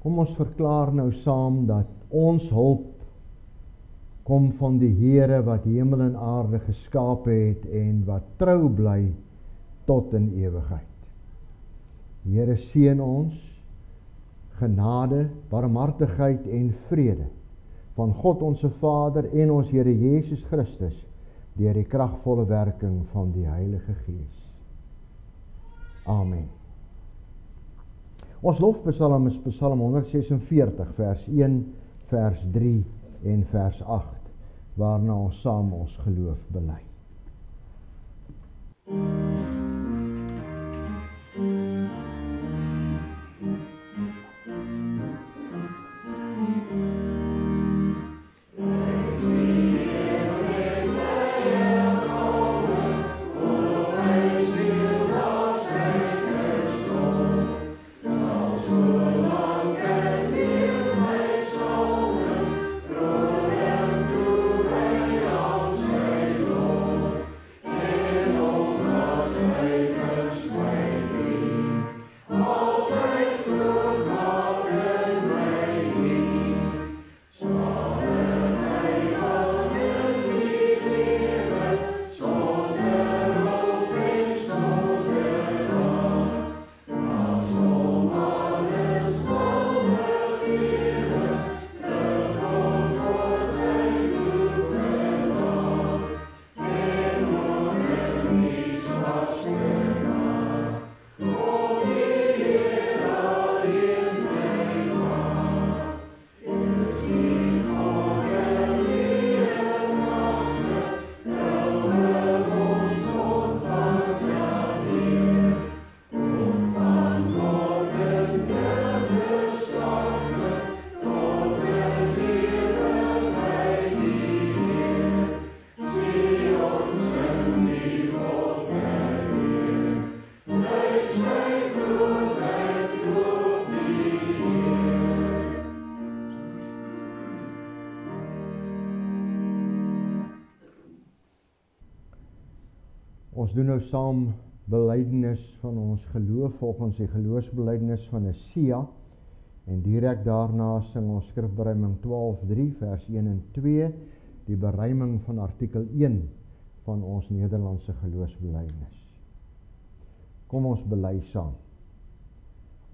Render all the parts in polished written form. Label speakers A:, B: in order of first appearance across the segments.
A: Kom ons verklaar nou saam dat ons hulp kom van die Here wat hemel en aarde geskape het en wat trou bly tot in ewigheid. Die Here seën ons genade, barmhartigheid en vrede van God ons Vader en ons Here Jesus Christus deur die kragvolle werking van die Heilige Gees. Amen. Ons lofpsalm is Psalm 146 vers 1, vers 3 en vers 8, waarna ons saam ons geloof bely. Ons doen nou saam belydenis van ons geloof volgens die geloofsbelydenis van Sia en direk daarna sing ons skrifberuiming 12:3 vers 1 en 2, die beruiming van artikel 1 van ons Nederlandse geloofsbelydenis. Kom ons bely saam.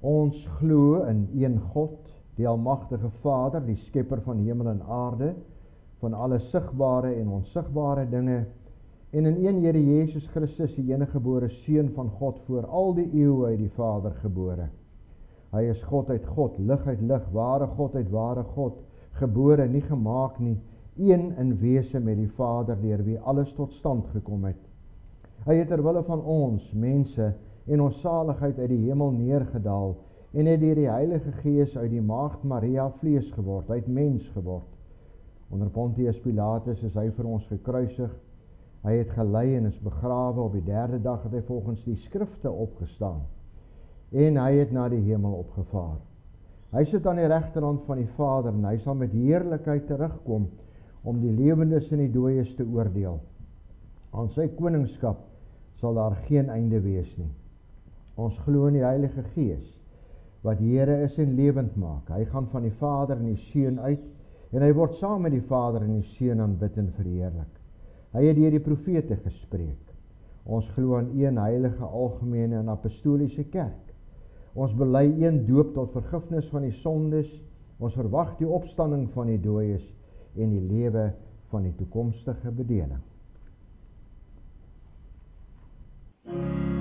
A: Ons glo in een God, die almagtige Vader, die skepper van hemel en aarde, van alle sigbare en onsigbare dinge, en in een Here Jesus Christus, die eniggebore Seun van God, voor al die eeue uit die Vader gebore. Hy is God uit God, lig uit lig, ware God uit ware God, gebore, nie gemaak nie, een in wese met die Vader, deur wie alles tot stand gekom het. Hy het terwille van ons, mense, en ons saligheid uit die hemel neergedaal, en het deur die Heilige Gees uit die maagd Maria vlees geword, hy het mens geword. Onder Pontius Pilatus is hy vir ons gekruisig. Hy het gelei en is begrawe, op die 3de dag het hy volgens die skrifte opgestaan, en hy het na die hemel opgevaar. Hy sit aan die regterhand van die Vader, en hy sal met heerlikheid terugkom, om die lewendes en die dooies te oordeel. Aan sy koningskap sal daar geen einde wees nie. Ons glo in die Heilige Gees, wat Here is en lewend maak. Hy gaan van die Vader en die Seun uit, en hy word saam met die Vader en die Seun aanbid en verheerlik. Hy het deur die profete gespreek. Ons glo aan een heilige, algemene en apostoliese kerk. Ons bely een doop tot vergifnis van die sondes. Ons verwag die opstanding van die dooies en die lewe van die toekomstige bedeling.
B: Yeah.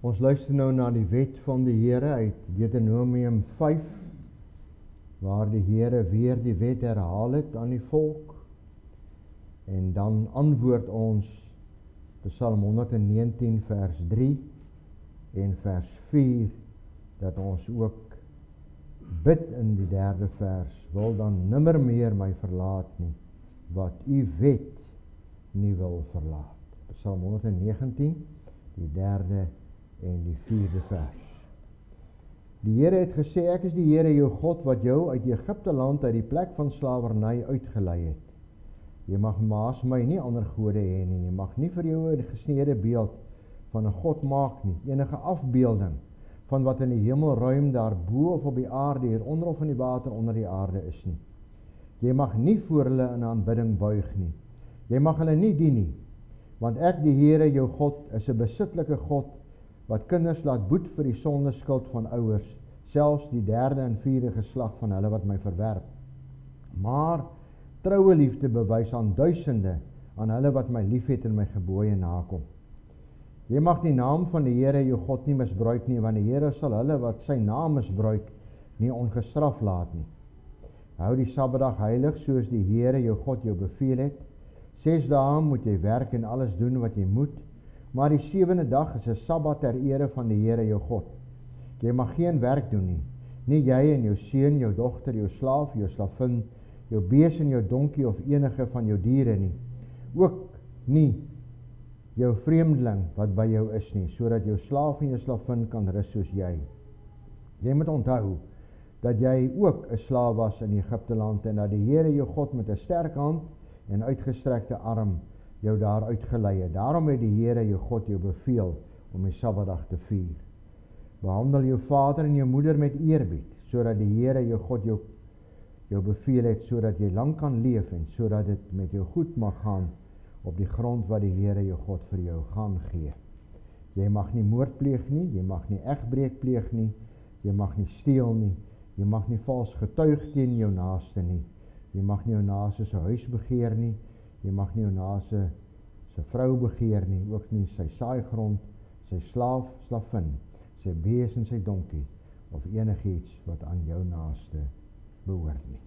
A: Ons luister nou na die wet van die Here uit Deuteronomium 5, waar die Here weer die wet herhaal het aan die volk. En dan antwoord ons Psalm 119 vers 3 en vers 4, dat ons ook bid in die 3de vers, wil dan nimmer meer my verlaat nie, wat u wet nie wil verlaat. Psalm 119, die 3de en die 4de vers. Die Here het gesê, ek is die Here jou God, wat jou uit Egipte land, uit die plek van slawerny uitgelei het. Jy mag naas my nie ander gode hê nie, jy mag nie vir jou 'n gesneede beeld van 'n God maak nie, enige afbeelding van wat in die hemelruim daarbo of op die aarde, hieronder of in die water onder die aarde is nie. Jy mag nie voor hulle in aanbidding buig nie. Jy mag hulle nie dien nie, want ek die Here jou God is 'n besittelike God, wat kinders laat boet vir die sondeskuld van ouers, selfs die 3de en 4de geslag van hulle wat my verwerp. Maar troue liefde bewys aan duisende, aan hulle wat my liefhet en my gebooie nakom. Jy mag die naam van die Here jou God nie misbruik nie, want die Here sal hulle wat sy naam misbruik nie ongestraf laat nie. Hou die Sabbatdag heilig, soos die Here jou God jou beveel het. 6 dae moet jy werk en alles doen wat jy moet, maar die 7de dag is 'n Sabbat ter ere van die Here jou God. Jy mag geen werk doen nie, nie jy en jou seun, jou dogter, jou slaaf, jou slavin, jou bees en jou donkie of enige van jou diere nie, ook nie jou vreemdeling wat by jou is nie, sodat jou slaaf en jou slavin kan rus soos jy. Jy moet onthou dat jy ook 'n slaaf was in Egipte land, en dat die Here jou God met 'n sterk hand en uitgestrekte arm jou daar uitgelei het. Daarom het die Here jou God jou beveel om die Sabbatdag te vier. Behandel jou vader en jou moeder met eerbied, sodat die Here jou God jou beveel het, sodat jy lang kan leef en sodat dit met jou goed mag gaan op die grond wat die Here jou God vir jou gaan gee. Jy mag nie moord pleeg nie, jy mag nie egbreek pleeg nie, jy mag nie steel nie, jy mag nie vals getuig teen jou naaste nie, jy mag nie jou naaste se huis begeer nie, jy mag nie jou naaste se vrou begeer nie, ook nie sy saaigrond, sy slaaf, slavin, sy bees en sy donkie, of enigiets wat aan jou naaste behoort nie.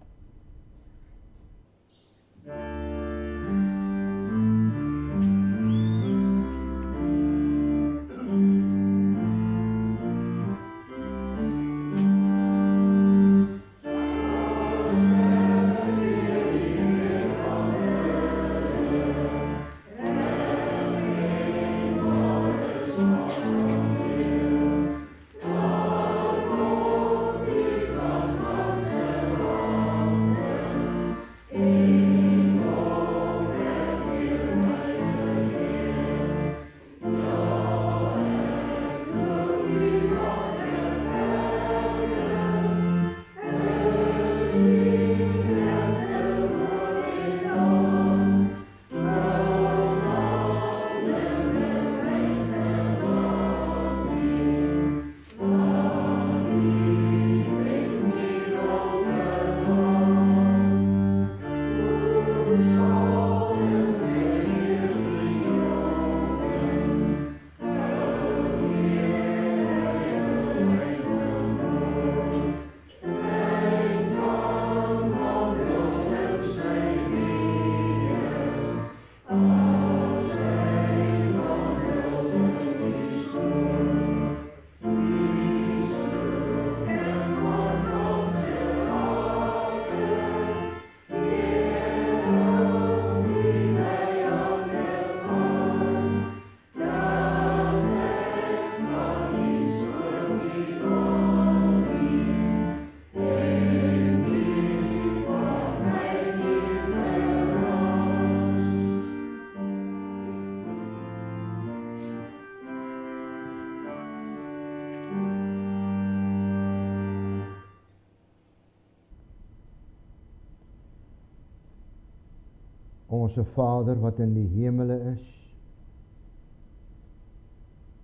A: Onse Vader wat in die hemele is,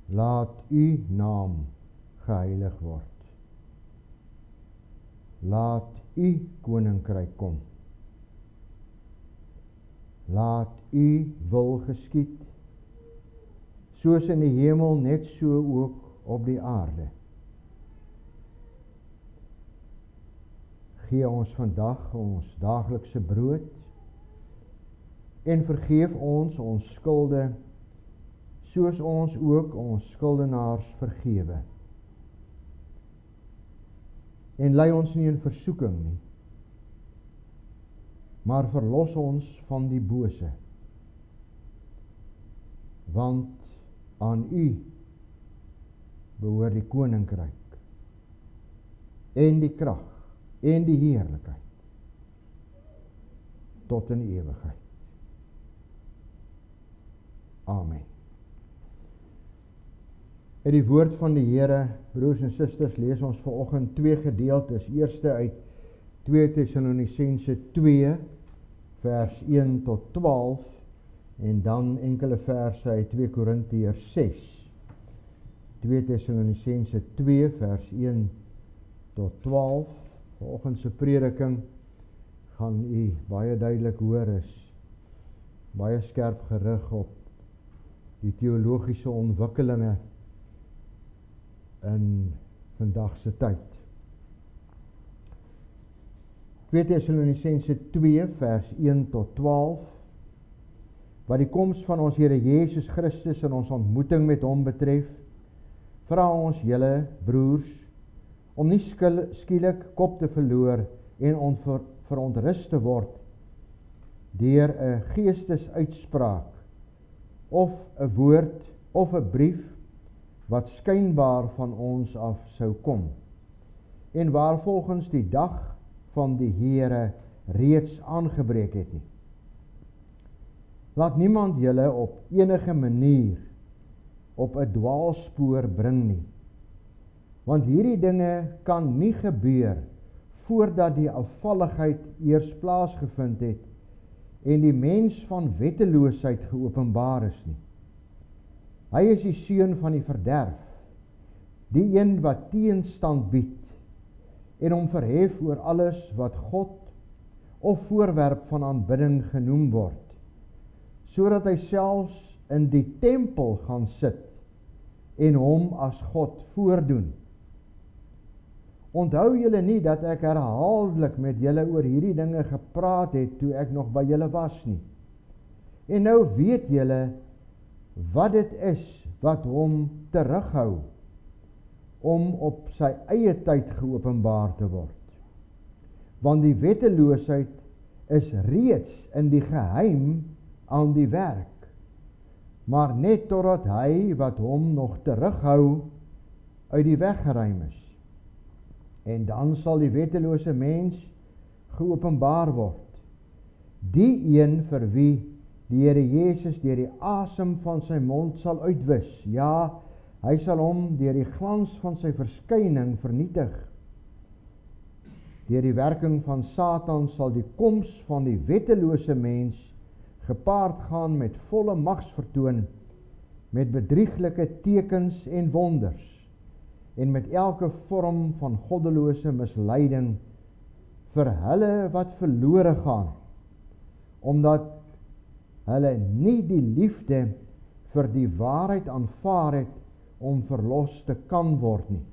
A: laat u naam geheilig word. Laat u koninkryk kom. Laat u wil geskied, soos in die hemel net so ook op die aarde. Gee ons vandag ons daaglikse brood en vergeef ons ons skulde, soos ons ook ons skuldenaars vergewe. En lei ons nie in versoeking nie, maar verlos ons van die bose. Want aan U behoort die koninkryk en die krag en die heerlikheid tot in ewigheid. Amen. Uit die woord van die Here, broers en susters, lees ons vanoggend twee gedeeltes. Eerste uit 2 Tessalonisense 2 vers 1 tot 12 en dan enkele verse uit 2 Korintiërs 6. 2 Tessalonisense 2 vers 1 tot 12. Vanoggend se prediking gaan u baie duidelik hoor is baie skerp gerig op die teologiese ontwikkelinge in vandag se tyd. 2 Tessalonisense 2 vers 1 tot 12, wat die koms van ons Here Jesus Christus en ons ontmoeting met hom betref, vra ons julle broers om nie skielik kop te verloor en verontrus te word deur 'n geestesuitspraak of 'n woord of 'n brief wat skynbaar van ons af sou kom en waar volgens die dag van die Here reeds aangebreek het nie. Laat niemand julle op enige manier op 'n dwaalspoor bring nie, want hierdie dinge kan nie gebeur voordat die afvalligheid eers plaasgevind het en die mens van wetteloosheid geopenbaar is nie. Hy is die seun van die verderf, die een wat teenstand bied en hom verhef oor alles wat God of voorwerp van aanbidding genoem word, sodat hy selfs in die tempel gaan sit en hom as God voordoen. Onthou julle nie dat ek herhaaldelik met julle oor hierdie dinge gepraat het toe ek nog by julle was nie. En nou weet julle wat dit is wat hom terughou om op sy eie tyd geopenbaar te word. Want die wetteloosheid is reeds in die geheim aan die werk, maar net totdat hy wat hom nog terughou uit die weg geruim is. En dan sal die wettelose mens geopenbaar word, die een vir wie die Here Jesus deur die asem van sy mond sal uitwis. Ja, hy sal hom deur die glans van sy verskyning vernietig. Deur die werking van Satan sal die koms van die wettelose mens gepaard gaan met volle magsvertoon, met bedrieglike tekens en wonders, en met elke vorm van goddelose misleiding vir hulle wat verlore gaan, omdat hulle nie die liefde vir die waarheid aanvaar het om verlos te kan word nie.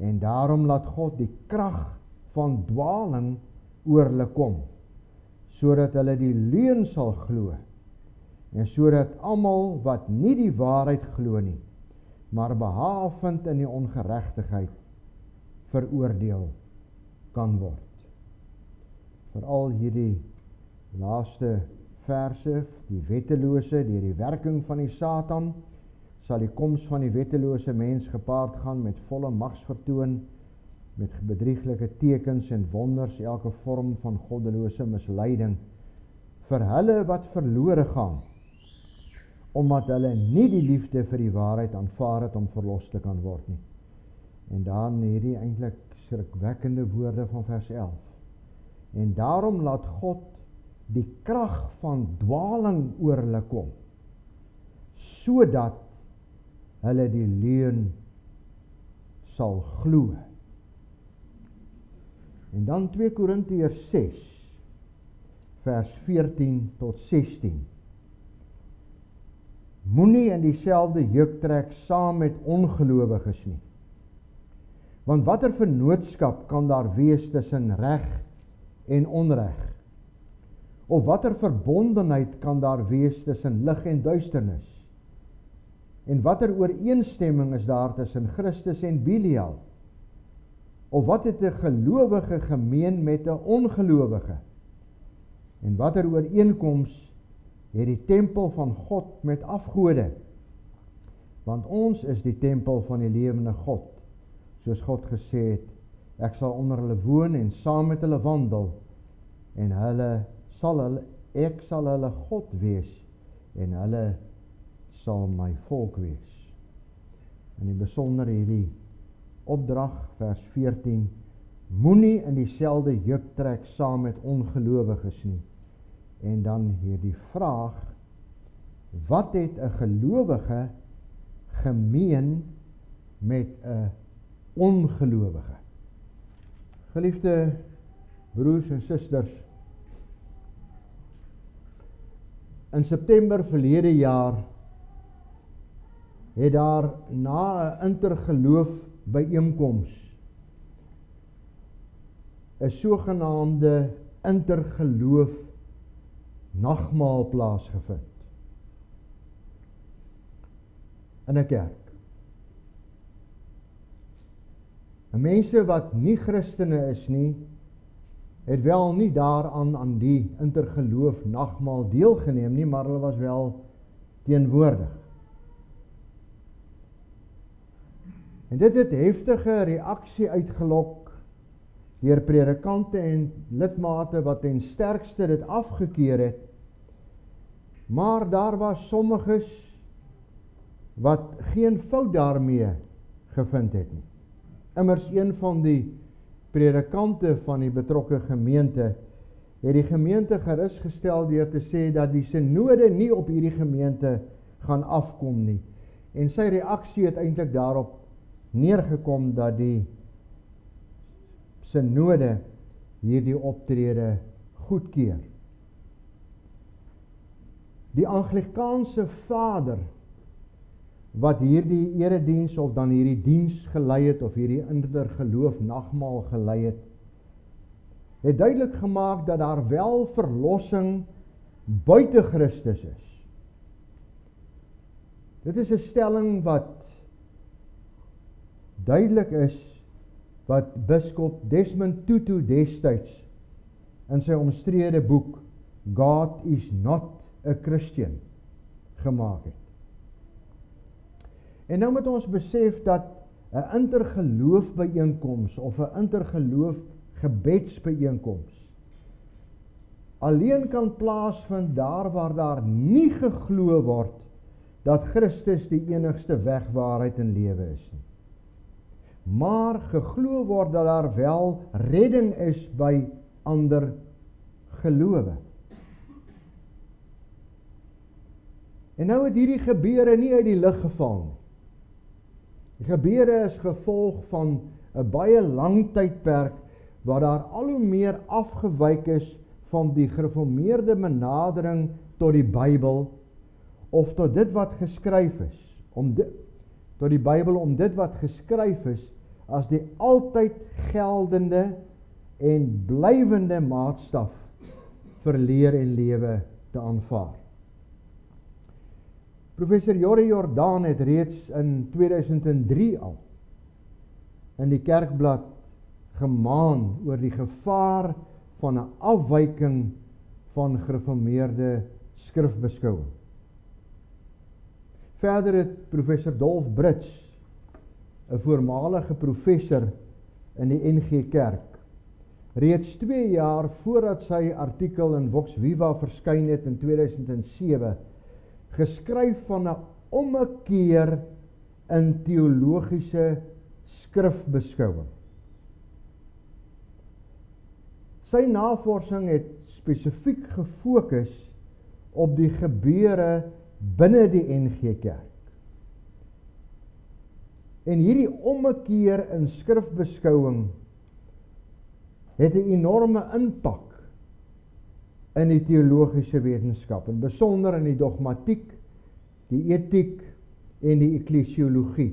A: En daarom laat God die krag van dwaling oor hulle kom, sodat hulle die leuen sal glo, en sodat almal wat nie die waarheid glo nie, maar behaal vind in die ongeregtigheid, veroordeel kan word. Veral hierdie laaste verse, die wettelose, deur die werking van die Satan, sal die koms van die wettelose mens gepaard gaan met volle magsvertoon, met bedrieglike tekens en wonders, elke vorm van goddelose misleiding, vir hulle wat verlore gaan, omdat hulle nie die liefde vir die waarheid aanvaar het om verlos te kan word nie. En dan hierdie eintlik skrikwekkende woorde van vers 11. En daarom laat God die krag van dwaling oor hulle kom, sodat hulle die leuen sal glo. En dan 2 Korintiërs 6 vers 14 tot 16. moenie in dieselfde juk trek saam met ongelowiges nie. Want watter vennootskap kan daar wees tussen reg en onreg? Of watter verbondenheid kan daar wees tussen lig en duisternis? En watter ooreenstemming is daar tussen Christus en Belial? Of wat het 'n gelowige gemeen met 'n ongelowige? En watter ooreenkoms het die tempel van God met afgode? Want ons is die tempel van die lewende God, soos God gesê het, ek sal onder hulle woon en saam met hulle wandel, en ek sal hulle God wees, en hulle sal my volk wees. In die besonder hierdie opdrag, vers 14, moenie in dieselfde juk trek saam met ongelowiges nie. En dan hierdie vraag, wat het 'n gelowige gemeen met 'n ongelowige? Geliefde broers en susters, in September verlede jaar het daar na 'n intergeloof byeenkoms 'n sogenaamde intergeloof nagmaal plaasgevind in 'n kerk. En mense wat nie Christene is nie, het wel nie daaraan aan die intergeloof nagmaal deelgeneem nie, maar hulle was wel teenwoordig. En dit het heftige reaksie uitgelok deur predikante en lidmate wat ten sterkste dit afgekeer het, maar daar was sommiges wat geen fout daarmee gevind het nie. Immers een van die predikante van die betrokke gemeente het die gemeente gerusgestel deur te sê dat die synode nie op hierdie gemeente gaan afkom nie. En sy reaksie het eintlik daarop neergekom dat die synode hierdie optrede goedkeur. Die Anglikaanse vader wat hierdie erediens of dan hierdie diens gelei het of hierdie intergeloof nagmaal gelei het duidelik gemaak dat daar wel verlossing buite Christus is. Dit is 'n stelling wat duidelik is wat biskop Desmond Tutu destyds in sy omstrede boek God is not a Christian gemaak het. En nou moet ons besef dat 'n intergeloof byeenkoms of 'n intergeloof gebedsbyeenkoms alleen kan plaasvind daar waar daar nie geglo word dat Christus die enigste weg, waarheid en lewe is nie. Maar geglo word dat daar wel redding is by ander gelowe. En nou het hierdie gebeure nie uit die lug geval nie. Die gebeure is gevolg van 'n baie lang tydperk waar daar al hoe meer afgewyk is van die gereformeerde benadering tot die Bybel of tot dit wat geskryf is, tot die Bybel om dit wat geskryf is as die altyd geldende en blywende maatstaf vir leer en lewe te aanvaar. Professor Jorie Jordaan het reeds in 2003 al in die Kerkblad gemaan oor die gevaar van 'n afwyking van gereformeerde skrifbeskouing. Verder het professor Dolf Brits, 'n voormalige professor in die NG Kerk, reeds 2 jaar voordat sy artikel in Vox Viva verskyn het in 2007, geskryf van 'n ommekeer in teologiese skrifbeskouing. Sy navorsing het spesifiek gefokus op die gebeure binne die NG Kerk. En hierdie ommekeer in skrifbeskouing het 'n enorme impak in die teologiese wetenskap, en besonder in die dogmatiek, die etiek en die eklesiologie.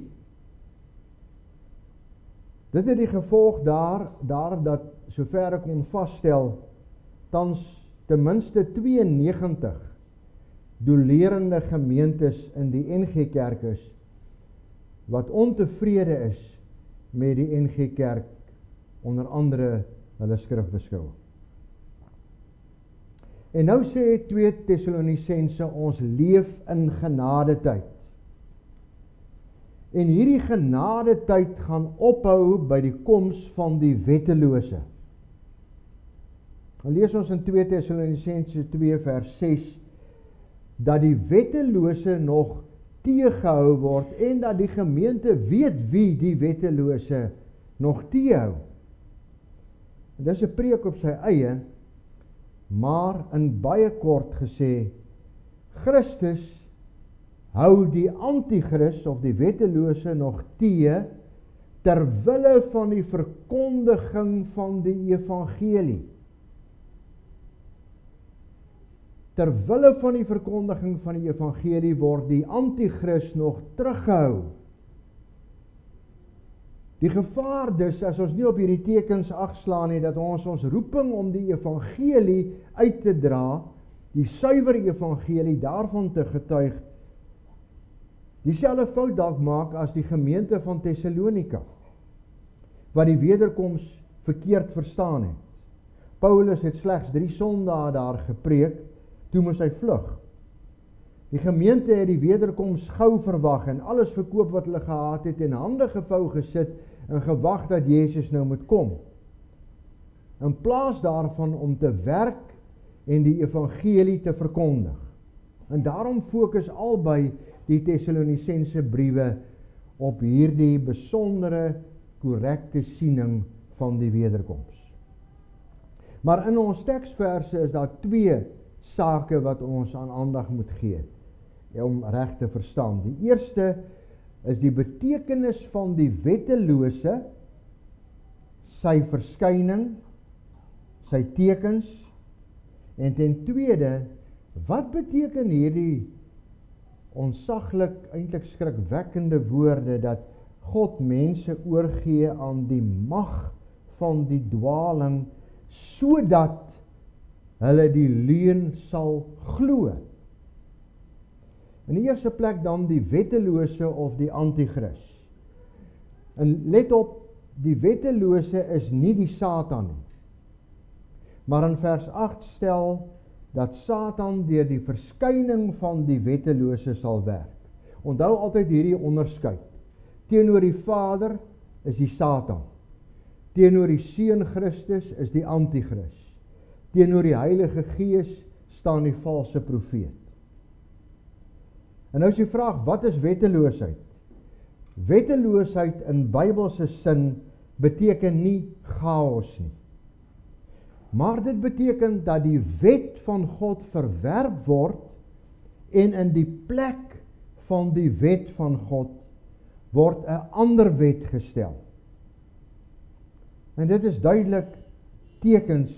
A: Dit het die gevolg daar dat, sover ek kon vasstel, tans ten minste 92 dolerende gemeentes in die NG Kerk is, wat ontevrede is met die NG Kerk, onder andere hulle skrifbeskouing. En nou sê 2 Tessalonisense, ons leef in genadetyd. En hierdie genadetyd gaan ophou by die koms van die wettelose. Nou lees ons in 2 Tessalonisense 2 vers 6, dat die wettelose nog teëgehou word, en dat die gemeente weet wie die wettelose nog teëhou. Dit is 'n preek op sy eie, maar in baie kort gesê, Christus hou die antichrist of die wettelose nog teë, terwille van die verkondiging van die evangelie. Terwille van die verkondiging van die evangelie word die antichrist nog teruggehou. Die gevaar dus, as ons nie op hierdie tekens ag slaan nie, dat ons roeping om die evangelie uit te dra, die suiwer evangelie daarvan te getuig, dieselfde fout dalk maak as die gemeente van Thessalonika, wat die wederkoms verkeerd verstaan het. Paulus het slegs 3 sondae daar gepreek, toe moes hy vlug. Die gemeente het die wederkoms gou verwag en alles verkoop wat hulle gehad het en hande gevou gesit en gewag dat Jesus nou moet kom. In plaas daarvan om te werk en die evangelie te verkondig. En daarom fokus albei die Tessalonisense briewe op hierdie besondere, korrekte siening van die wederkoms. Maar in ons teksverse is daar 2 sake wat ons aan aandag moet gee, om reg te verstaan. Die eerste is die betekenis van die wettelose, sy verskyning, sy tekens, en ten tweede, wat beteken hierdie onsaglik, eintlik skrikwekkende woorde, dat God mense oorgee aan die mag van die dwaling, sodat hulle die leuen sal glo. In die eerste plek dan die wettelose of die antichrist. En let op, die wettelose is nie die Satan nie. Maar in vers 8 stel dat Satan deur die verskyning van die wettelose sal werk. Onthou altyd hierdie onderskeid. Teenoor die Vader is die Satan. Teenoor die Seun Christus is die antichrist. Teenoor die Heilige Gees staan die valse profeet. En nou is die vraag, wat is wetteloosheid? Wetteloosheid in Bybelse sin beteken nie chaos nie. Maar dit beteken dat die wet van God verwerp word en in die plek van die wet van God word 'n ander wet gestel. En dit is duidelik tekens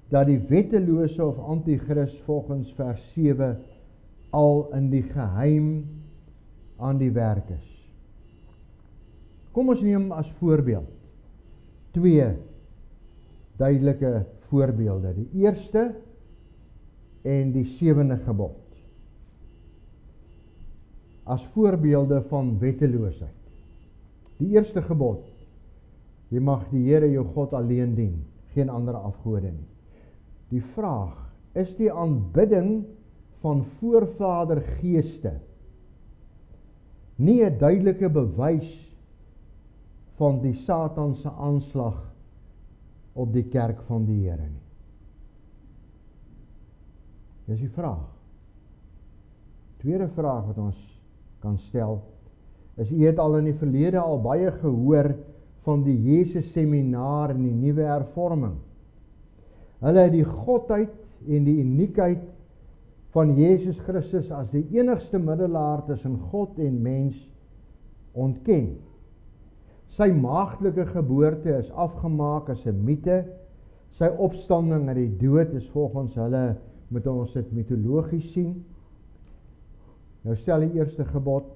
A: dat die wettelose of antichrist volgens vers 7 al in die geheim aan die werk is. Kom ons neem as voorbeeld 2 duidelike voorbeelde. Die eerste en die 7de gebod. As voorbeelde van wetteloosheid. Die eerste gebod: jy mag die Here jou God alleen dien, geen ander afgode nie. Die vraag, is die aanbidding van voorvadergeeste nie 'n duidelike bewys van die Satanse aanslag op die kerk van die Here nie? Dis die vraag. Tweede vraag wat ons kan stel, is u het al in die verlede al baie gehoor van die Jesus seminar in die nuwe hervorming. Hulle het die godheid en die uniekheid van Jesus Christus as die enigste middelaar tussen God en mens ontken. Sy maagdelike geboorte is afgemaak as 'n mite. Sy opstanding uit die dood is volgens hulle, moet ons dit mitologies sien. Nou stel die eerste gebod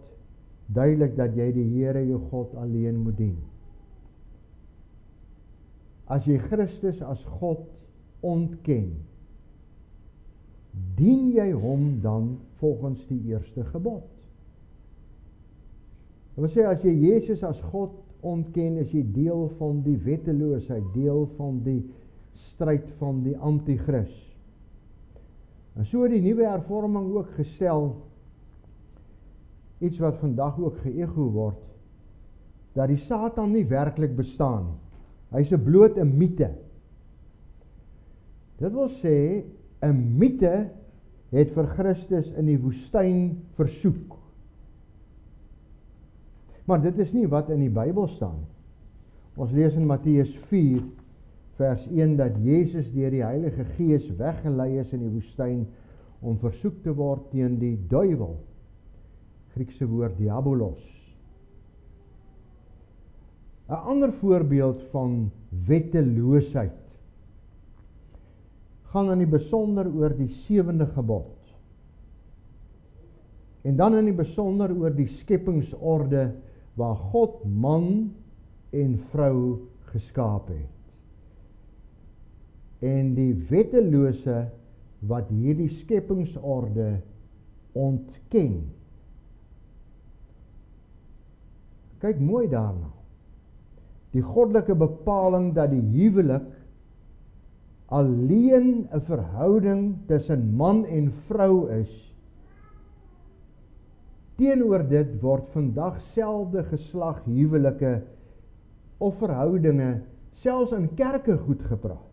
A: duidelik dat jy die Here jou God alleen moet dien. As jy Christus as God ontken, dien jy hom dan volgens die eerste gebod. Dat wil sê, as jy Jesus as God ontken, is jy deel van die wetteloosheid, deel van die stryd van die antichrist. En so het die nuwe hervorming ook gestel, iets wat vandag ook geëgo word, dat die Satan nie werklik bestaan. Hy is bloot 'n myte. Dit wil sê, 'n myte het vir Christus in die woestyn versoek. Maar dit is nie wat in die Bybel staan. Ons lees in Matteus 4, vers 1, dat Jezus deur die Heilige Gees weggelei is in die woestyn om versoek te word teen die duiwel. Griekse woord diabolos. 'n ander voorbeeld van wetteloosheid gaan in die besonder oor die 7de gebod. En dan in die besonder oor die skepingsorde waar God man en vrou geskaap het. En die wettelose wat hierdie skepingsorde ontken. Kyk mooi daarna. Die goddelike bepaling dat die huwelik alleen 'n verhouding tussen man en vrou is. Teenoor dit word vandag selfde geslag huwelike of verhoudinge selfs in kerke goed gepraat.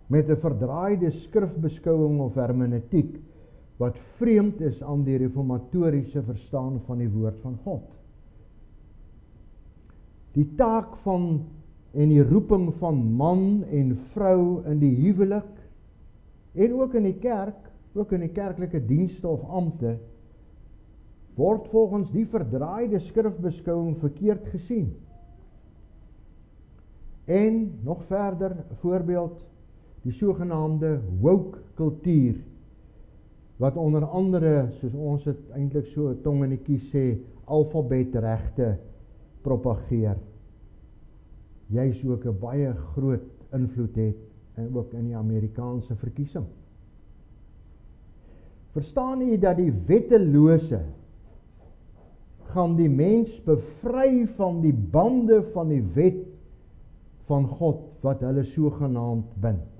A: Met 'n verdraaide skrifbeskouing of hermeneutiek wat vreemd is aan die reformatoriese verstaan van die woord van God. Die taak van en die roeping van man en vrou in die huwelik en ook in die kerk, ook in die kerklike dienste of ampte, word volgens die verdraaide skrifbeskouing verkeerd gesien. En nog verder, voorbeeld, die sogenaamde woke kultuur, wat onder andere, soos ons het eintlik so tong in die kies sê, alfabetregte propageer. Juis ook 'n baie groot invloed het, en ook in die Amerikaanse verkiesing. Verstaan u dat die wettelose gaan die mens bevry van die bande van die wet van God, wat hulle sogenaamd bind.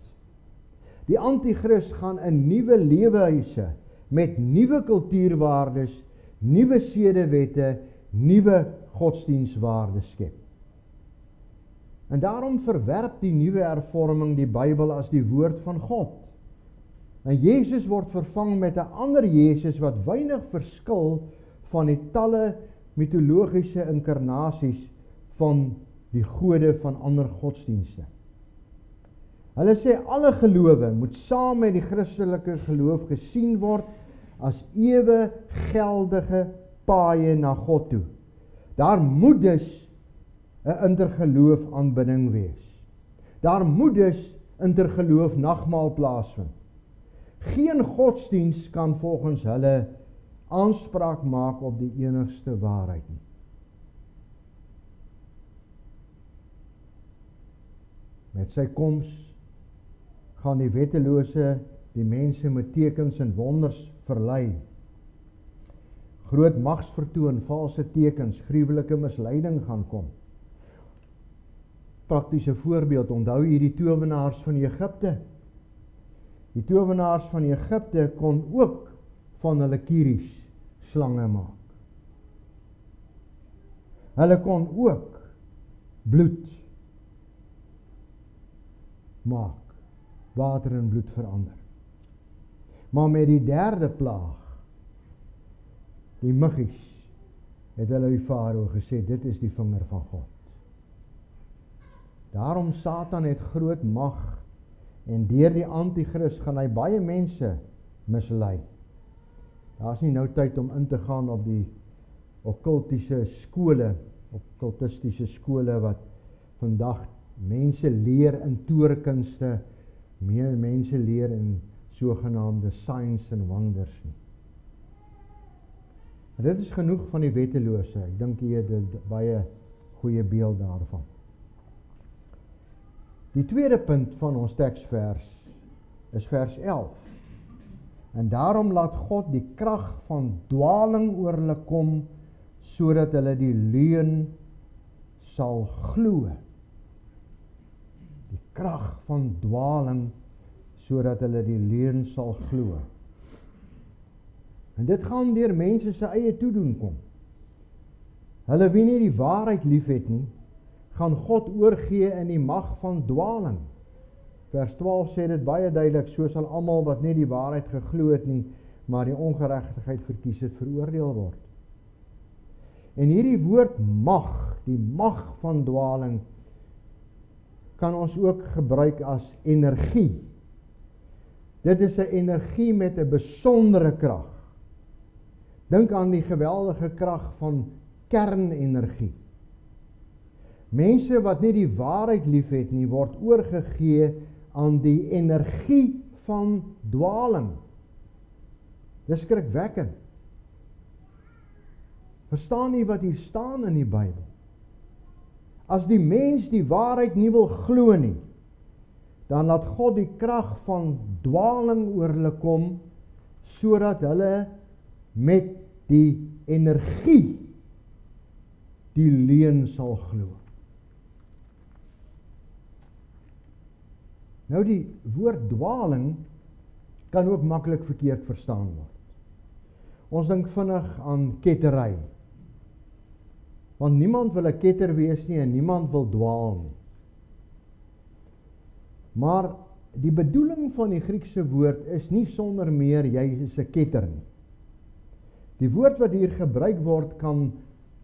A: Die antichrist gaan 'n nuwe lewewyse met nuwe kultuurwaardes, nuwe sedewette, nuwe godsdienstwaardes skep. En daarom verwerp die nuwe hervorming die Bybel as die woord van God. En Jezus word vervang met 'n ander Jezus wat weinig verskil van die talle mitologiese inkarnasies van die gode van ander godsdienste. Hulle sê alle gelowe moet saam met die Christelike geloof gesien word as ewe geldige paaie na God toe. Daar moet dus 'n intergeloof aanbidding wees. Daar moet dus intergeloof nagmaal plaasvind. Geen godsdienst kan volgens hulle aanspraak maak op die enigste waarheid nie. Met sy koms gaan die wettelose die mense met tekens en wonders verlei. Groot magsvertoon, valse tekens, gruwelike misleiding gaan kom. Praktiese voorbeeld, onthou hier die towenaars van Egipte. Die towenaars van Egipte kon ook van hulle kieries slange maak. Hulle kon ook bloed maak, water in bloed verander. Maar met die derde plaag, die muggies, het hulle die Farao gesê, dit is die vinger van God. Daarom Satan het groot mag, en deur die antichrist gaan hy baie mense mislei. Daar is nie nou tyd om in te gaan op die okkultiese skole, okkultistiese skole wat vandag mense leer in toorkunste, meer mense leer in sogenaamde signs and wonders nie. En dit is genoeg van die wettelose. Ek dink jy het 'n baie goeie beeld daarvan. Die tweede punt van ons teksvers is vers 11. En daarom laat God die krag van dwaling oor hulle kom, sodat hulle die leuen sal glo. Die krag van dwaling, sodat hulle die leuen sal glo. En dit gaan deur mense se eie toedoen kom. Hulle wie nie die waarheid lief het nie, gaan God oorgee in die mag van dwaling. Vers 12 sê dit baie duidelik, so sal almal wat nie die waarheid geglo het nie, maar die ongeregtigheid verkies het, veroordeel word. En hierdie woord mag, die mag van dwaling, kan ons ook gebruik as energie. Dit is 'n energie met 'n besondere krag. Dink aan die geweldige krag van kernenergie. Mense wat nie die waarheid lief het nie, word oorgegee aan die energie van dwaling. Dis skrikwekkend. Verstaan jy wat hier staan in die Bybel? As die mens die waarheid nie wil glo nie, dan laat God die krag van dwaling oor hulle kom, sodat hulle met die energie die leuen sal glo. Nou die woord dwaling kan ook maklik verkeerd verstaan word. Ons dink vinnig aan kettery. Want niemand wil 'n ketter wees nie en niemand wil dwaal nie. Maar die bedoeling van die Griekse woord is nie sonder meer jy is 'n ketter nie. Die woord wat hier gebruik word kan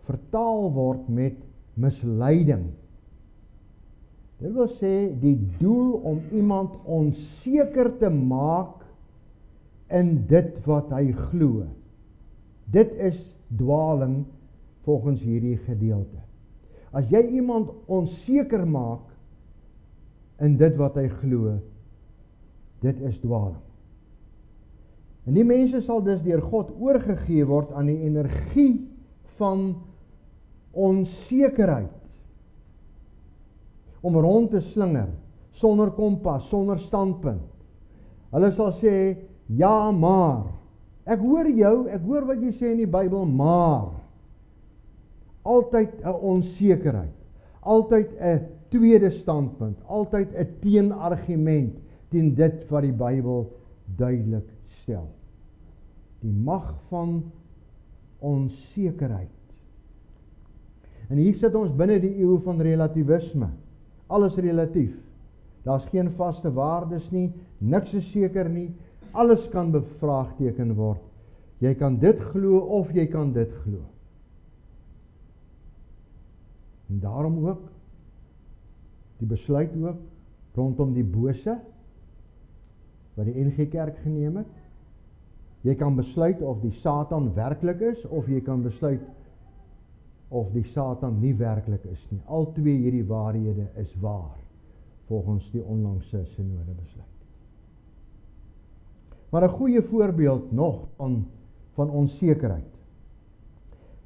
A: vertaal word met misleiding. Dit wil sê die doel om iemand onseker te maak in dit wat hy glo. Dit is dwaling volgens hierdie gedeelte. As jy iemand onseker maak in dit wat hy glo, dit is dwaling. En die mense sal dus deur God oorgegee word aan die energie van onsekerheid. Om rond te slinger, sonder kompas, sonder standpunt. Hulle sal sê, ja maar, ek hoor jou, ek hoor wat jy sê in die Bybel, maar, altyd 'n onsekerheid, altyd 'n tweede standpunt, altyd 'n teenargument teen dit wat die Bybel duidelik stel. Die mag van onsekerheid. En hier sit ons binne die eeu van relativisme. Alles relatief. Daar's geen vaste waardes nie, niks is seker nie, alles kan bevraagteken word. Jy kan dit glo of jy kan dit glo. En daarom ook die besluit ook rondom die bose wat die NG Kerk geneem het. Jy kan besluit of die Satan werklik is of jy kan besluit of die Satan nie werklik is nie. Al twee hierdie waarhede is waar volgens die onlangse synode besluit. Maar 'n goeie voorbeeld nog van onsekerheid.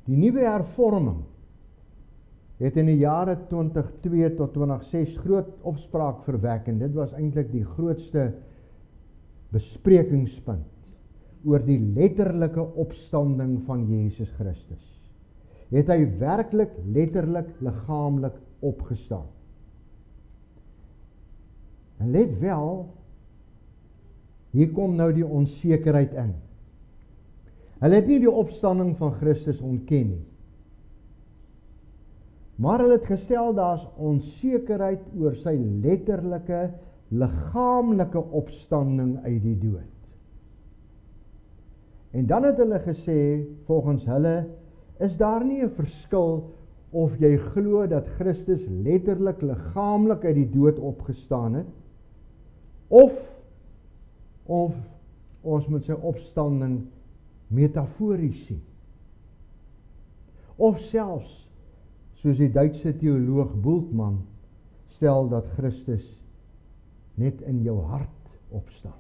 A: Die nuwe hervorming het in die jare 2002 tot 2006 groot opspraak verwek en dit was eintlik die grootste besprekingspunt oor die letterlike opstanding van Jesus Christus. Het hy werklik, letterlik, liggaamlik opgestaan? En let wel, hier kom nou die onsekerheid in. Hulle het nie die opstanding van Christus ontken nie. Maar hulle het gestel, daar's onsekerheid oor sy letterlike, liggaamlike opstanding uit die dood. En dan het hulle gesê, volgens hulle, is daar nie 'n verskil of jy glo dat Christus letterlik, liggaamlik uit die dood opgestaan het, of ons moet sy opstanding metafories sien. Of selfs, soos die Duitse teoloog Bultmann stel dat Christus net in jou hart opstaan.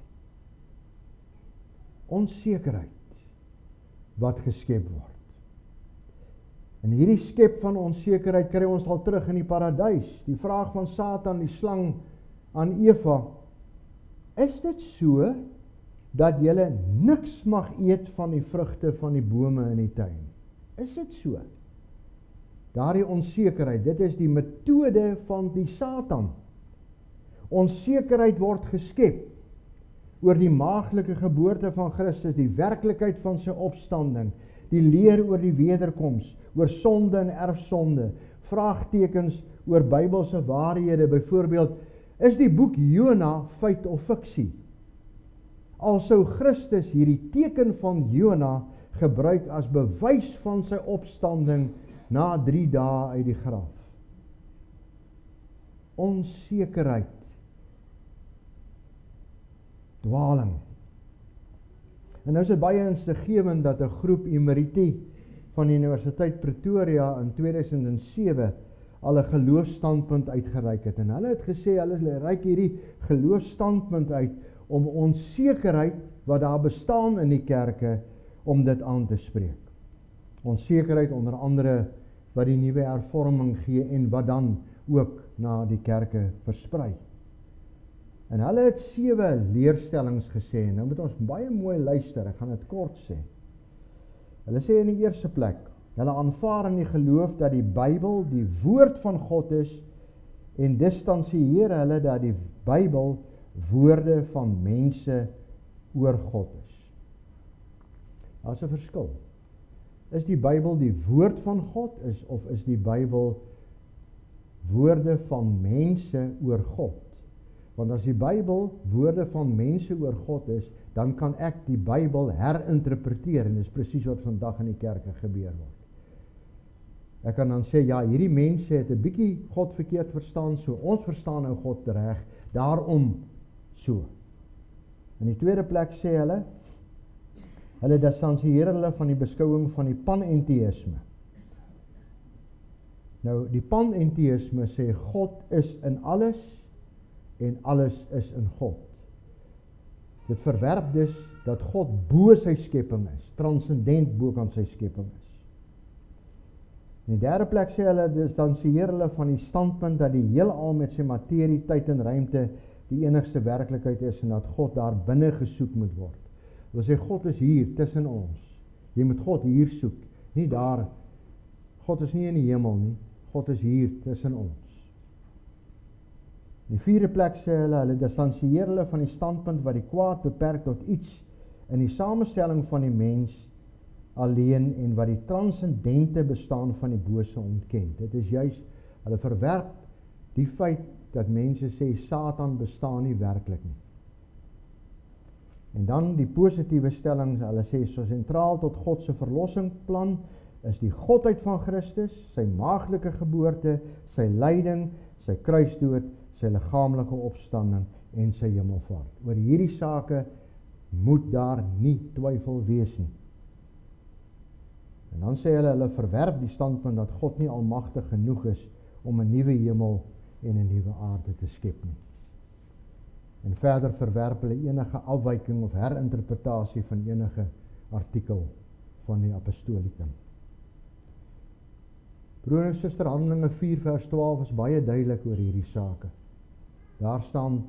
A: Onsekerheid wat geskep word. En hierdie skep van onsekerheid kry ons al terug in die paradys. Die vraag van Satan, die slang aan Eva, is dit so dat julle niks mag eet van die vrugte van die bome in die tuin? Is dit so? Daardie onsekerheid, dit is die metode van die Satan. Onsekerheid word geskep oor die maaglike geboorte van Christus, die werklikheid van sy opstanding, die leer oor die wederkoms, oor sonde en erfsonde, vraagtekens oor Bybelse waarhede, byvoorbeeld, is die boek Jona feit of fiksie? Al sou Christus hierdie teken van Jona gebruik as bewys van sy opstanding na 3 dae uit die graf. Onsekerheid, dwaling. En nou is dit baie insiggewend dat 'n groep emeriti van die Universiteit Pretoria in 2007 al 'n geloofsstandpunt uitgereik het. En hulle het gesê, hulle reik hierdie geloofsstandpunt uit om onsekerheid wat daar bestaan in die kerke, om dit aan te spreek. Onsekerheid onder andere wat die nuwe hervorming gee en wat dan ook na die kerke versprei. En hulle het 7 leerstellings gesê, nou moet ons baie mooi luister, ek gaan dit kort sê. Hulle sê in die eerste plek, hulle aanvaar in die geloof dat die Bybel die woord van God is en distansieer hulle dat die Bybel woorde van mense oor God is. Daar is 'n verskil. Is die Bybel die woord van God of is die Bybel woorde van mense oor God? Want as die Bybel woorde van mense oor God is, dan kan ek die Bybel herinterpreteer, en dis presies wat vandag in die kerke gebeur word. Ek kan dan sê, ja, hierdie mense het 'n bietjie God verkeerd verstaan, so ons verstaan nou God reg, daarom so. In die tweede plek sê hulle distansieer hulle van die beskouing van die panentheïsme. Nou, die panentheïsme sê God is in alles en alles is in God. Dit verwerp dus dat God bo sy skepping is, transcendent bo kan sy skepping is. In die derde plek sê hulle, distansieer hulle van die standpunt dat die heelal met sy materie, tyd en ruimte die enigste werklikheid is en dat God daar binne gesoek moet word. Hulle sê God is hier tussen ons. Jy moet God hier soek, nie daar. God is nie in die hemel nie. God is hier tussen ons. In die vierde plek sê hulle distansieer hulle van die standpunt wat die kwaad beperk tot iets in die samestelling van die mens alleen en wat die transcendente bestaan van die bose ontken. Dit is juis, hulle verwerp die feit dat mense sê Satan bestaan nie werklik nie. En dan die positiewe stelling, hulle sê so sentraal tot God se verlossingsplan is die godheid van Christus, sy maaglike geboorte, sy lyding, sy kruisdood, sy liggaamlike opstanding en sy hemelvaart. Oor hierdie sake moet daar nie twyfel wees nie. En dan sê hulle verwerp die standpunt dat God nie almagtig genoeg is om 'n nuwe hemel en 'n nuwe aarde te skep nie. En verder verwerp hulle enige afwyking of herinterpretasie van enige artikel van die apostolikum. Broer en suster, Handelinge 4 vers 12 is baie duidelik oor hierdie sake. Daar staan,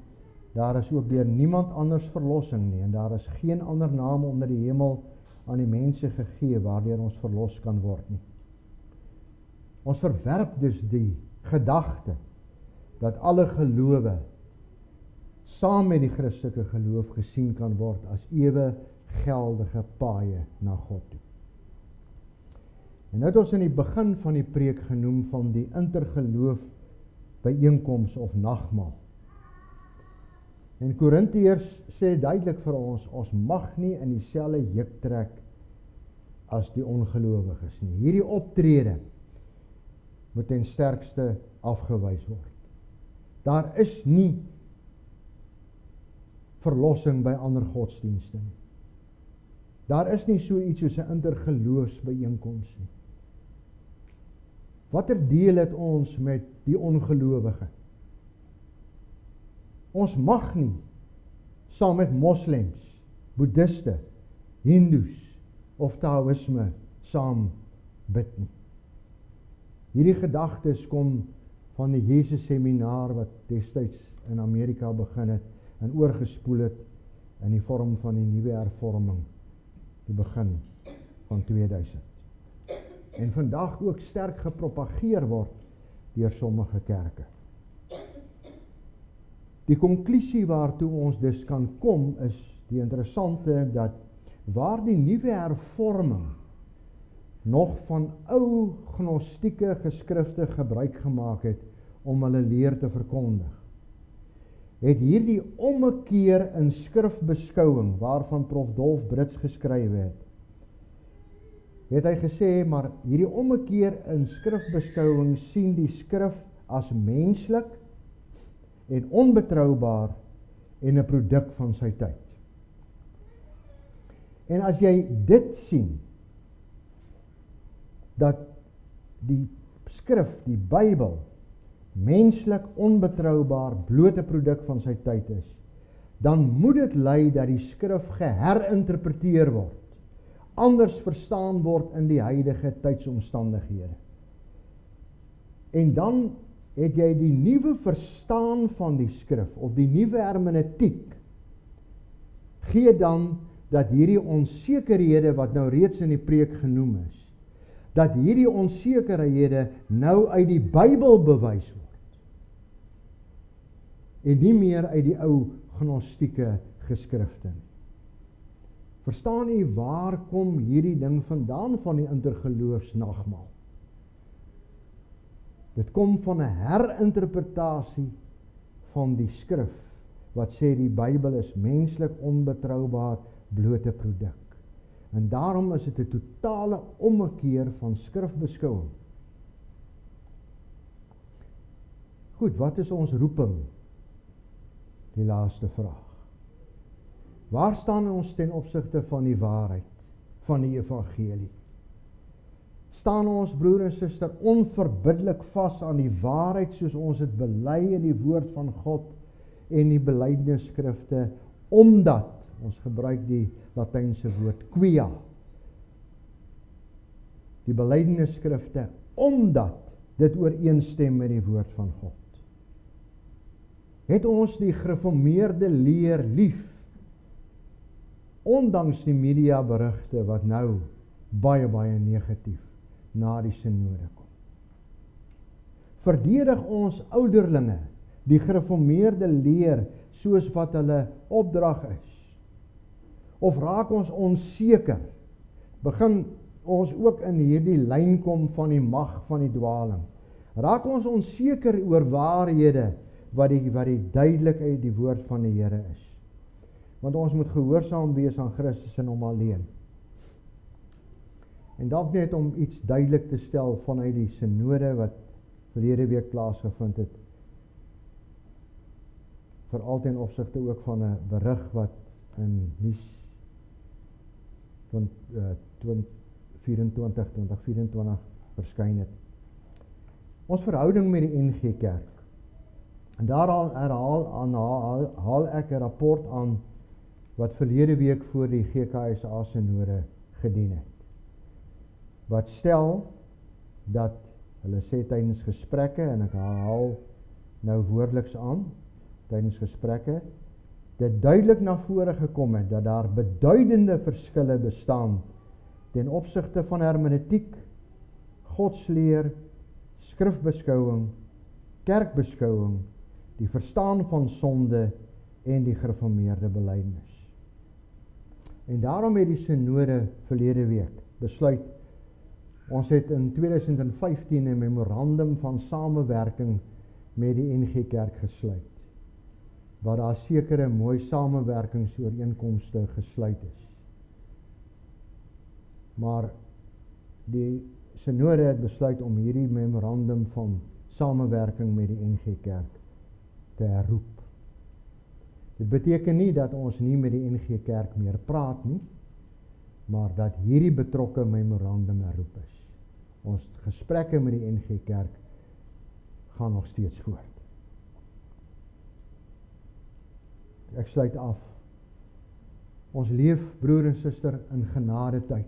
A: daar is ook deur niemand anders verlossing nie, en daar is geen ander naam onder die hemel aan die mense gegee waardeur ons verlos kan word nie. Ons verwerp dus die gedagte dat alle gelowe saam met die Christelike geloof gesien kan word as ewe geldige paaie na God toe. En nou het ons in die begin van die preek genoem van die intergeloof byeenkoms of nagmaal. En Korintiërs sê duidelik vir ons mag nie in dieselfde juk trek as die ongelowiges nie. Hierdie optrede moet ten sterkste afgewys word. Daar is nie verlossing by ander godsdienste nie. Daar is nie so iets soos 'n intergeloofsbyeenkoms nie. Watter deel het ons met die ongelowige? Ons mag nie saam met moslems, boeddhiste, hindoes of taoïsme saam bid nie. Hierdie gedagtes kom van die Jesus seminar wat destyds in Amerika begin het en oorgespoel het in die vorm van die nuwe hervorming, die begin van 2000. En vandag ook sterk gepropageer word deur sommige kerke. Die konklusie waartoe ons dus kan kom is die interessante dat waar die nuwe hervorming nog van ou gnostieke geskrifte gebruik gemaak het om hulle leer te verkondig, het hierdie ommekeer in skrifbeskouing, waarvan Prof. Dolf Brits geskryf het hy gesê, maar hierdie ommekeer in skrifbeskouing sien die skrif as menslik en onbetroubaar en 'n produk van sy tyd. En as jy dit sien, dat die skrif, die Bybel, menslik, onbetroubaar, blote produk van sy tyd is, dan moet dit lei dat die skrif geherinterpreteer word, anders verstaan word in die huidige tydsomstandighede. En dan het jy die nuwe verstaan van die skrif, of die nuwe hermeneutiek, gee dan dat hierdie onsekerhede, wat nou reeds in die preek genoem is, dat hierdie onsekerhede nou uit die Bybel bewys word, en nie meer uit die ou gnostieke geskrifte nie. Verstaan u waar kom hierdie ding vandaan van die intergeloofsnagmaal? Dit kom van 'n herinterpretasie van die skrif, wat sê die Bybel is menslik, onbetroubaar, blote produk. En daarom is dit 'n totale ommekeer van skrifbeskouing. Goed, wat is ons roeping? Die laaste vraag. Waar staan ons ten opsigte van die waarheid, van die evangelie? Staan ons, broer en suster, onverbiddelik vas aan die waarheid soos ons dit bely in die woord van God en die belydenisskrifte, omdat, ons gebruik die Latynse woord quia, die belydenisskrifte, omdat dit ooreenstem met die woord van God. Het ons die gereformeerde leer lief, ondanks die mediaberigte wat nou baie negatief na die synode kom. Verdedig ons ouderlinge die gereformeerde leer soos wat hulle opdrag is? Of raak ons onseker? Begin ons ook in hierdie lyn kom van die mag van die dwaling? Raak ons onseker oor waarhede wat die duidelik uit die woord van die Here is? Want ons moet gehoorsaam wees aan Christus en hom alleen. En dalk net om iets duidelik te stel vanuit die synode wat verlede week plaasgevind het, veral ten opsigte ook van 'n berig wat in Nuus 2024 verskyn het. Ons verhouding met die NG Kerk. En daar haal ek 'n rapport aan wat verlede week voor die GKSA synode gedien het. Wat stel dat hulle sê tydens gesprekke, en ek haal nou woordeliks aan, tydens gesprekke, dit duidelik na vore gekom het dat daar beduidende verskille bestaan ten opsigte van hermeneutiek, godsleer, skrifbeskouing, kerkbeskouing, die verstaan van sonde en die gereformeerde belydenis. En daarom het die synode verlede week besluit, ons het in 2015 'n memorandum van samewerking met die NG Kerk gesluit, waar daar sekere mooi samewerkingsooreenkomste gesluit is. Maar die synode het besluit om hierdie memorandum van samewerking met die NG Kerk te herroep. Dit beteken nie dat ons nie met die NG Kerk meer praat nie, maar dat hierdie betrokke memorandum herroep is. Ons gesprekke met die NG Kerk gaan nog steeds voort. Ek sluit af. Ons leef, broer en suster, in genade tyd.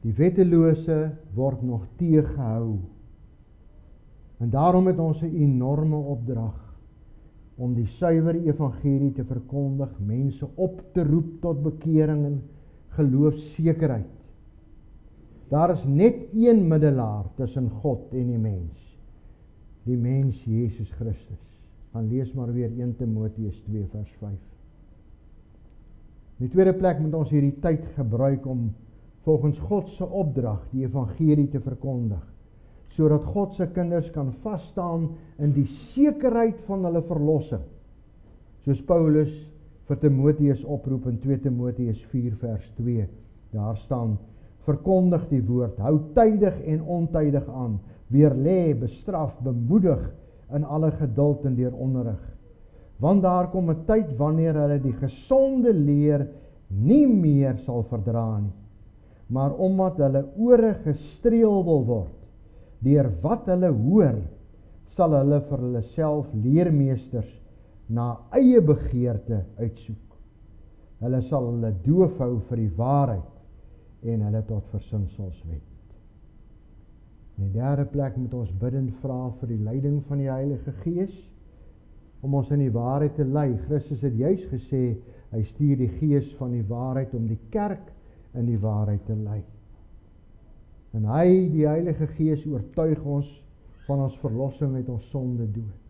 A: Die wettelose word nog teëgehou. En daarom het ons 'n enorme opdrag om die suiwer evangelie te verkondig, mense op te roep tot bekering en geloofsekerheid. Daar is net een middelaar tussen God en die mens Jesus Christus. Gaan lees maar weer 1 Timoteus 2 vers 5. In die tweede plek moet ons hierdie tyd gebruik om volgens God se opdrag die evangelie te verkondig, sodat God se kinders kan vasstaan in die sekerheid van hulle verlossing, soos Paulus vir Timoteus oproep in 2 Timoteus 4 vers 2. Daar staan: verkondig die woord, hou tydig en ontydig aan, weerlê, bestraf, bemoedig in alle geduld en deur onderrig. Want daar kom 'n tyd wanneer hulle die gesonde leer nie meer sal verdra nie, maar omdat hulle ore gestreel wil word deur wat hulle hoor, sal hulle vir hulle self leermeesters na eie begeerte uitsoek. Hulle sal hulle doof hou vir die waarheid en hulle tot versinsels wend. In die derde plek moet ons bid en vra vir die leiding van die Heilige Gees, om ons in die waarheid te lei. Christus het juis gesê, hy stuur die Gees van die waarheid om die kerk in die waarheid te lei. En hy, die Heilige Gees, oortuig ons van ons verlossing uit ons sonde dood.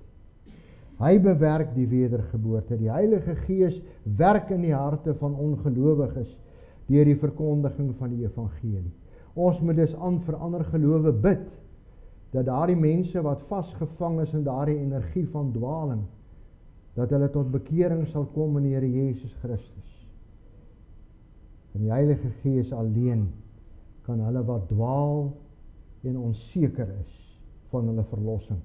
A: Hy bewerk die wedergeboorte. Die Heilige Gees werk in die harte van ongelowiges deur die verkondiging van die evangelie. Ons moet dus aan vir ander gelowe bid, dat daardie mense wat vasgevang is in daardie energie van dwaling, dat hulle tot bekering sal kom in die Here Jesus Christus. En die Heilige Gees alleen kan hulle wat dwaal en onseker is van hulle verlossing,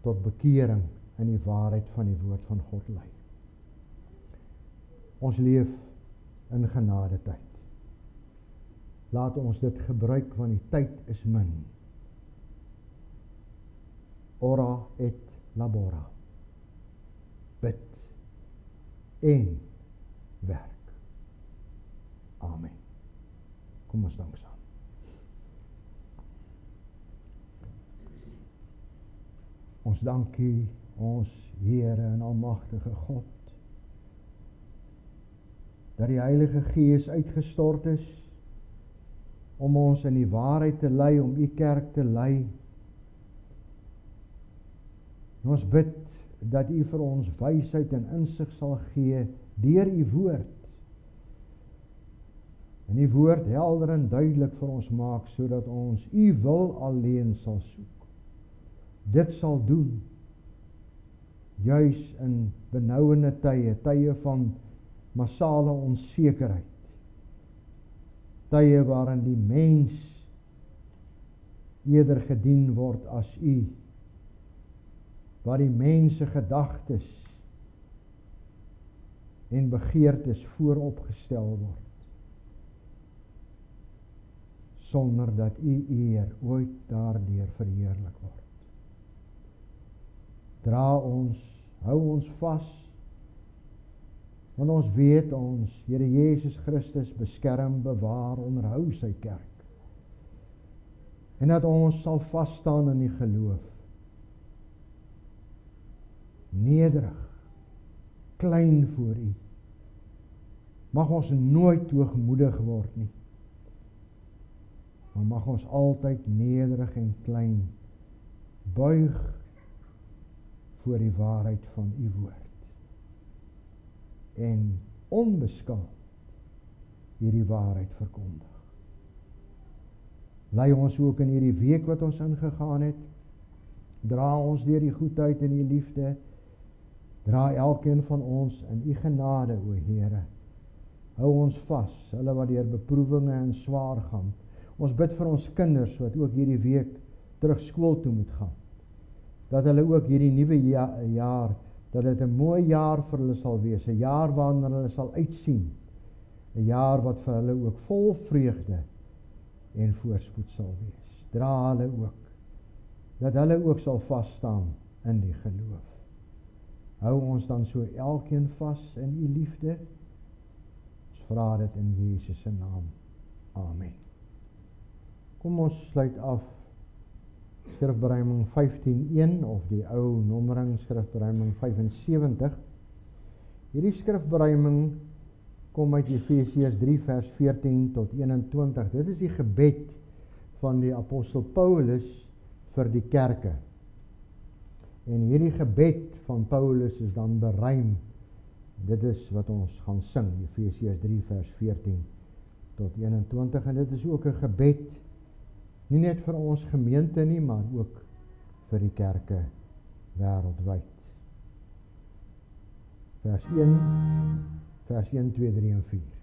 A: tot bekering in die waarheid van die woord van God lei. Ons leef in genadetyd. Laat ons dit gebruik, want die tyd is min. Ora et labora. Bid en werk. Amen. Kom ons dank saam. Ons dank U, ons Here en almagtige God, dat die Heilige Gees uitgestort is om ons in die waarheid te lei, om U kerk te lei. En ons bid dat U vir ons wysheid en insig sal gee deur U woord. En U woord helder en duidelik vir ons maak, sodat ons U wil alleen sal soek. Dit sal doen, juis in benouende tye, tye van massale onsekerheid, tye waarin die mens eerder gedien word as U, waar die mense gedagtes en begeertes vooropgestel word, sonder dat U eer ooit daardeur verheerlik word. Dra ons, hou ons vas, want ons weet ons Here Jesus Christus beskerm, bewaar, onderhou sy kerk. En dat ons sal vasstaan in die geloof. Nederig, klein voor U. Mag ons nooit hoogmoedig word nie, maar mag ons altyd nederig en klein buig voor die waarheid van U woord. En onbeskaamd hierdie waarheid verkondig. Lei ons ook in hierdie week wat ons ingegaan het. Dra ons deur die goedheid en die liefde. Dra elkeen van ons in U genade, o Here. Hou ons vas, hulle wat deur beproewinge en swaar gaan. Ons bid vir ons kinders wat ook hierdie week terug skool toe moet gaan. Dat hulle ook hierdie nuwe jaar, dat dit 'n mooi jaar vir hulle sal wees, 'n jaar waarna hulle sal uitsien, 'n jaar wat vir hulle ook vol vreugde en voorspoed sal wees. Dra hulle ook, dat hulle ook sal vasstaan in die geloof. Hou ons dan so elkeen vas in U liefde. Ons vra dit in Jesus se naam. Amen. Kom ons sluit af skrifberuiming 15:1 of die ou nommering skrifberuiming 75. Hierdie skrifberuiming kom uit Efesiërs 3 vers 14 tot 21. Dit is die gebed van die apostel Paulus vir die kerke. En hierdie gebed van Paulus is dan beruim. Dit is wat ons gaan sing, Efesiërs 3 vers 14 tot 21. En dit is ook 'n gebed, nie net vir ons gemeente nie, maar ook vir die kerke wêreldwyd. Vers 1, 2, 3 en 4.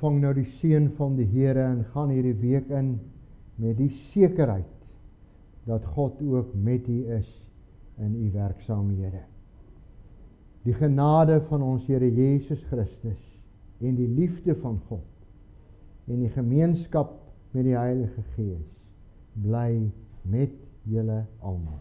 A: Ontvang nou die seën van die Here en gaan hierdie week in met die sekerheid dat God ook met u is in u werksaamhede. Die genade van ons Here Jesus Christus en die liefde van God en die gemeenskap met die Heilige Gees bly met julle almal.